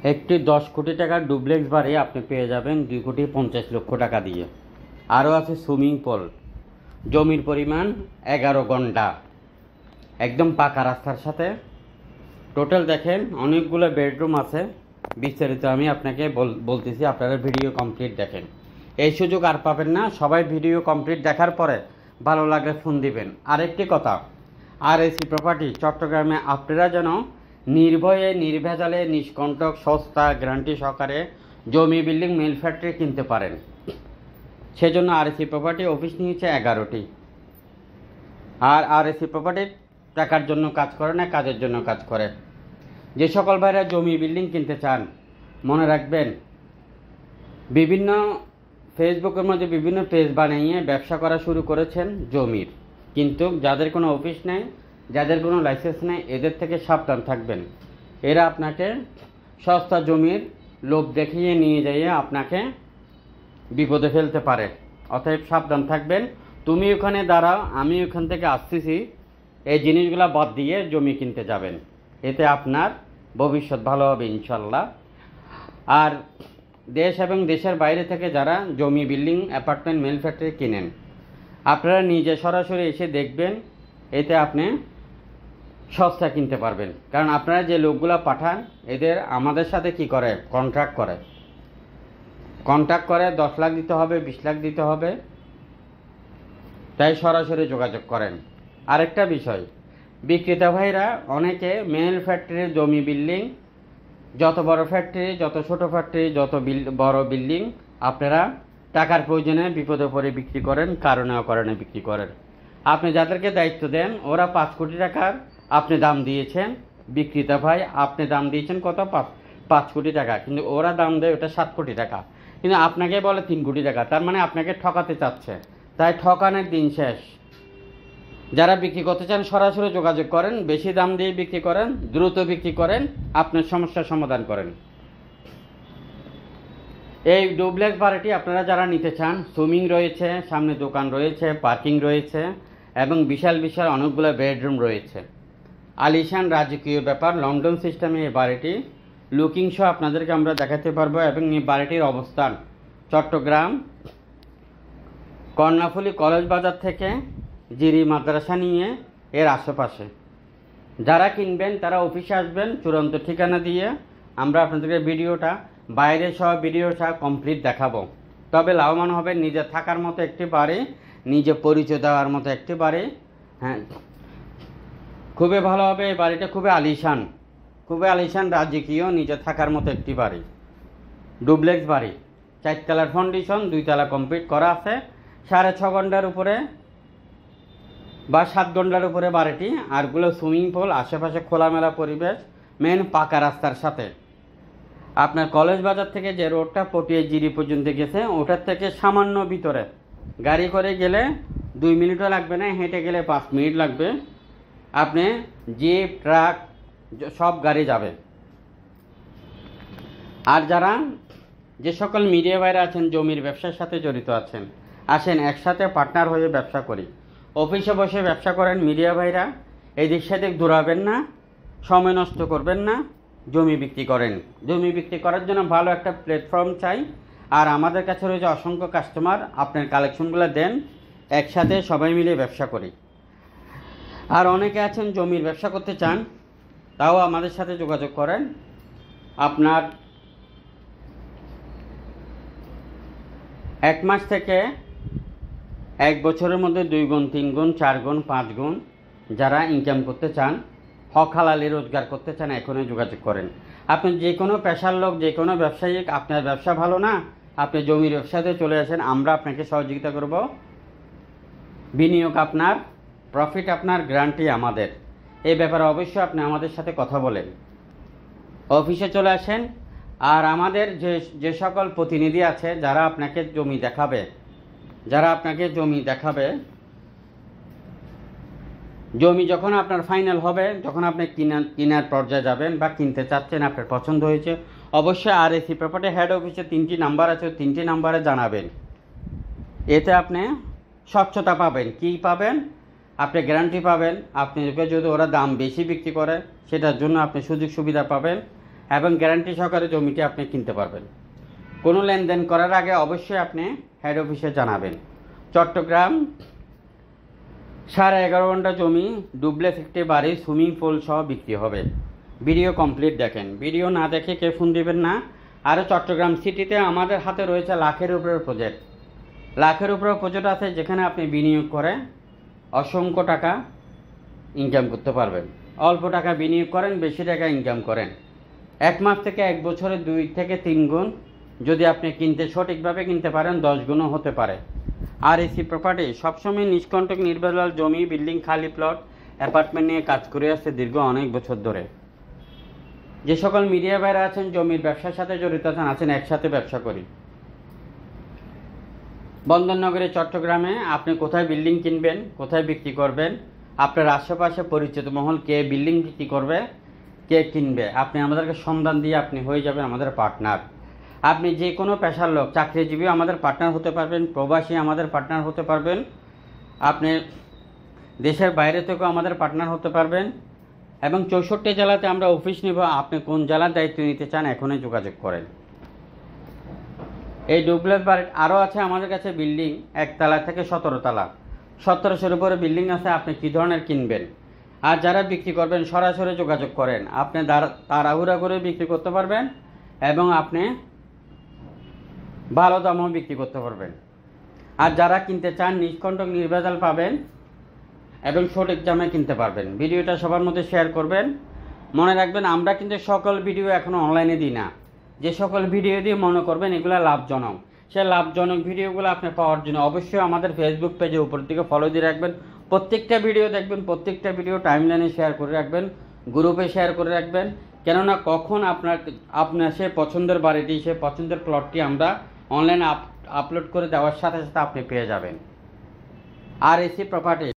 একটি 10 কোটি টাকার ডুপ্লেক্স বাড়ি আপনি পেয়ে যাবেন 2,50,00,000 টাকা দিয়ে। আরও আছে সুইমিং পুল, জমির পরিমাণ 11 ঘন্টা, একদম পাকা রাস্তার সাথে। টোটাল দেখেন অনেকগুলো বেডরুম আছে। বিস্তারিত আমি আপনাকে বলতেছি, আপনারা ভিডিও কমপ্লিট দেখেন। এই সুযোগ আর পাবেন না। সবাই ভিডিও কমপ্লিট দেখার পরে ভালো লাগলে ফোন দিবেন। আরেকটি কথা, RSE প্রপার্টি চট্টগ্রামে আপনারা যেন নির্ভয়ে নির্ভেজালে নিষ্কণ্টক সস্তা গ্যারান্টি সহকারে জমি বিল্ডিং মিল ফ্যাক্টরি কিনতে পারেন, সেজন্য RSE প্রপার্টি অফিস নিয়েছে 11টি। আর RSE প্রপার্টি টাকার জন্য কাজ করে না, কাজের জন্য কাজ করে। যে সকল ভাইরা জমি বিল্ডিং কিনতে চান, মনে রাখবেন বিভিন্ন ফেসবুকের মধ্যে বিভিন্ন পেজ বানিয়ে ব্যবসা করা শুরু করেছেন জমির, কিন্তু যাদের কোনো অফিস নেই, যাদের কোনো লাইসেন্স নেই, এদের থেকে সাবধান থাকবেন। এরা আপনাকে সস্তা জমির লোভ দেখিয়ে নিয়ে যাইয়ে আপনাকে বিপদে ফেলতে পারে। অতএব সাবধান থাকবেন। তুমি ওখানে দাঁড়াও, আমি ওখান থেকে আসতেছি, এই জিনিসগুলো বাদ দিয়ে জমি কিনতে যাবেন। এতে আপনার ভবিষ্যৎ ভালো হবে ইনশাল্লাহ। আর দেশ এবং দেশের বাইরে থেকে যারা জমি বিল্ডিং অ্যাপার্টমেন্ট মিল ফ্যাক্টরি কিনেন, আপনারা নিজে সরাসরি এসে দেখবেন, এতে আপনি সস্তা কিনতে পারবেন। কারণ আপনারা যে লোকগুলো পাঠান, এদের আমাদের সাথে কি করে, কন্ট্রাক্ট করে 10 লাখ দিতে হবে, 20 লাখ দিতে হবে। তাই সরাসরি যোগাযোগ করেন। আরেকটা বিষয়, বিক্রেতা ভাইরা অনেকে মিল ফ্যাক্টরির জমি বিল্ডিং, যত বড় ফ্যাক্টরি, যত ছোট ফ্যাক্টরি, যত বড় বিল্ডিং আপনারা টাকার প্রয়োজনে বিপদে পড়ে বিক্রি করেন, কারণে অকারণে বিক্রি করেন। আপনি যাদেরকে দায়িত্ব দেন, ওরা 5 কোটি টাকার আপনি দাম দিয়েছেন, বিক্রেতা ভাই আপনি দাম দিয়েছেন কত, 5 কোটি টাকা, কিন্তু ওরা দাম দেয় ওটা 7 কোটি টাকা, কিন্তু আপনাকে বলে 3 কোটি টাকা। তার মানে আপনাকে ঠকাতে চাচ্ছে। তাই ঠকানোর দিন শেষ। যারা বিক্রি করতে চান সরাসরি যোগাযোগ করেন, বেশি দাম দিয়ে বিক্রি করেন, দ্রুত বিক্রি করেন, আপনার সমস্যার সমাধান করেন। এই ডুপ্লেক্স বাড়িটি আপনারা যারা নিতে চান, সুইমিং রয়েছে, সামনে দোকান রয়েছে, পার্কিং রয়েছে এবং বিশাল বিশাল অনেকগুলো বেডরুম রয়েছে। আলিশান রাজকীয় ব্যাপার, লন্ডন সিস্টেমে এই বাড়িটি লুকিং সহ আপনাদেরকে আমরা দেখাতে পারবো। এবং এই বাড়িটির অবস্থান চট্টগ্রাম কর্ণফুলী কলেজ বাজার থেকে জিরি মাদ্রাসা নিয়ে এর আশেপাশে। যারা কিনবেন তারা অফিসে আসবেন, চূড়ান্ত ঠিকানা দিয়ে আমরা আপনাদেরকে ভিডিওটা বাইরে সহ ভিডিওটা কমপ্লিট দেখাবো। তবে লাভবান হবে। নিজে থাকার মতো একটি বাড়ি, নিজে পরিচয় দেওয়ার মতো একটি বাড়ি। হ্যাঁ, খুবই ভালো হবে। এই বাড়িটা খুবই আলিশান রাজকীয়, নিজে থাকার মতো একটি বাড়ি, ডুপ্লেক্স বাড়ি। 4 তলার ফাউন্ডেশন, 2 তলা কমপ্লিট করা আছে। 6.5 ঘন্টার উপরে বা 7 ঘন্টার উপরে বাড়িটি। আরগুলো সুইমিং পুল, আশেপাশে খোলামেলা পরিবেশ, মেন পাকা রাস্তার সাথে। আপনার কলেজ বাজার থেকে যে রোডটা পটিয়া জিরি পর্যন্ত গেছে, ওটার থেকে সামান্য ভিতরে গাড়ি করে গেলে 2 মিনিটও লাগবে না, হেঁটে গেলে 5 মিনিট লাগবে। আপনি জিপ, ট্রাক সব গাড়ি যাবে। আর যারা যে সকল মিডিয়া ভাইরা আছেন, জমির ব্যবসার সাথে জড়িত আছেন, আসেন একসাথে পার্টনার হয়ে ব্যবসা করি। অফিসে বসে ব্যবসা করেন মিডিয়া ভাইরা, এদিক সেদিক দৌড়াবেন না, সময় নষ্ট করবেন না, জমি বিক্রি করেন। জমি বিক্রি করার জন্য ভালো একটা প্ল্যাটফর্ম চাই। আর আমাদের কাছে রয়েছে অসংখ্য কাস্টমার, আপনার কালেকশনগুলো দেন, একসাথে সবাই মিলে ব্যবসা করি। আর অনেকে আছেন জমির ব্যবসা করতে চান, তাও আমাদের সাথে যোগাযোগ করেন। আপনার 1 মাস থেকে 1 বছরের মধ্যে 2 গুণ, 3 গুণ, 4 গুণ, 5 গুণ যারা ইনকাম করতে চান, হক হালালি রোজগার করতে চান, এখনই যোগাযোগ করেন। আপনি যে কোনো পেশার লোক, যে কোনো ব্যবসায়িক, আপনার ব্যবসা ভালো না, আপনি জমির ব্যবসাতে চলে আসেন, আমরা আপনাকে সহযোগিতা করব। বিনিয়োগ আপনার, প্রফিট আপনার, গ্যারান্টি আমাদের। এই ব্যাপারে অবশ্যই আপনি আমাদের সাথে কথা বলেন, অফিসে চলে আসেন। আর আমাদের যে সকল প্রতিনিধি আছে যারা আপনাকে জমি দেখাবে, জমি যখন আপনার ফাইনাল হবে, যখন আপনি কেনার পর্যায়ে যাবেন বা কিনতে চাচ্ছেন, আপনার পছন্দ হয়েছে, অবশ্যই RSE প্রপার্টি হেড অফিসে 3টি নাম্বার আছে, 3টি নাম্বারে জানাবেন। এতে আপনি স্বচ্ছতা পাবেন। কী পাবেন? আপনি গ্যারান্টি পাবেন। আপনাকে যদি ওরা দাম বেশি বিক্রি করে, সেটার জন্য আপনি সুযোগ সুবিধা পাবেন। এবং গ্যারান্টি সহকারে জমিটি আপনি কিনতে পারবেন। কোনো লেনদেন করার আগে অবশ্যই আপনি হেড অফিসে জানাবেন। চট্টগ্রাম 11.5 ঘন্টা জমি, ডুপ্লেক্স একটি বাড়ি, সুইমিং পুল সহ বিক্রি হবে। ভিডিও কমপ্লিট দেখেন, ভিডিও না দেখে কে ফোন দিবেন না। আরও চট্টগ্রাম সিটিতে আমাদের হাতে রয়েছে লাখের উপরে প্রজেক্ট, লাখের উপরে প্রজেক্ট আছে যেখানে আপনি বিনিয়োগ করে অসংখ্য টাকা ইনকাম করতে পারবেন। অল্প টাকা বিনিয়োগ করেন, বেশি টাকা ইনকাম করেন। 1 মাস থেকে 1 বছরে 2 থেকে 3 গুণ যদি আপনি সঠিকভাবে কিনতে পারেন, 10 গুণও হতে পারে। আর এসি প্রপার্টি সবসময় নিষ্কণ্টক নির্ভেজাল জমি, বিল্ডিং, খালি প্লট, অ্যাপার্টমেন্ট নিয়ে কাজ করে আসছে দীর্ঘ অনেক বছর ধরে। যে সকল মিডিয়া বাইরে আছেন, জমির ব্যবসার সাথে জড়িত আছেন, একসাথে ব্যবসা করি। বন্দরনগরে চট্টগ্রামে আপনি কোথায় বিল্ডিং কিনবেন, কোথায় বিক্রি করবেন, আপনার আশেপাশে পরিচিত মহল কে বিল্ডিং বিক্রি করবে, কে কিনবে, আপনি আমাদেরকে সন্ধান দিয়ে আপনি হয়ে যাবেন আমাদের পার্টনার। আপনি যে কোনো পেশার লোক, চাকরিজীবীও আমাদের পার্টনার হতে পারবেন, প্রবাসী আমাদের পার্টনার হতে পারবেন, আপনি দেশের বাইরে থেকেও আমাদের পার্টনার হতে পারবেন। এবং 64 জেলাতে আমরা অফিস নিব। আপনি কোন জেলার দায়িত্ব নিতে চান এখনই যোগাযোগ করেন। এই ডুপ্লেক্স বাড়ি আরও আছে আমাদের কাছে বিল্ডিং 1 তলা থেকে 17 তলা, 1700-এর উপরে বিল্ডিং আছে। আপনি কী ধরনের কিনবেন? আর যারা বিক্রি করবেন সরাসরি যোগাযোগ করেন। আপনি তাড়াহুড়া করে বিক্রি করতে পারবেন এবং আপনি ভালো দামও বিক্রি করতে পারবেন। আর যারা কিনতে চান নিষ্কণ্টক নির্ভেজাল পাবেন এবং সঠিক দামে কিনতে পারবেন। ভিডিওটা সবার মধ্যে শেয়ার করবেন। মনে রাখবেন, আমরা কিন্তু সকল ভিডিও এখনও অনলাইনে দিই না। যে সকল ভিডিও দিয়ে মনে করবেন এগুলো লাভজনক, সে লাভজনক ভিডিওগুলো আপনি পাওয়ার জন্য অবশ্যই আমাদের ফেসবুক পেজে উপর দিকে ফলো দিয়ে রাখবেন। প্রত্যেকটা ভিডিও দেখবেন, প্রত্যেকটা ভিডিও টাইমলাইনে শেয়ার করে রাখবেন, গ্রুপে শেয়ার করে রাখবেন। কেননা কখন আপনার সে পছন্দের বাড়িটি, সে পছন্দের প্লটটি আমরা অনলাইনে আপলোড করে দেওয়ার সাথে সাথে আপনি পেয়ে যাবেন। আর এসি প্রপার্টি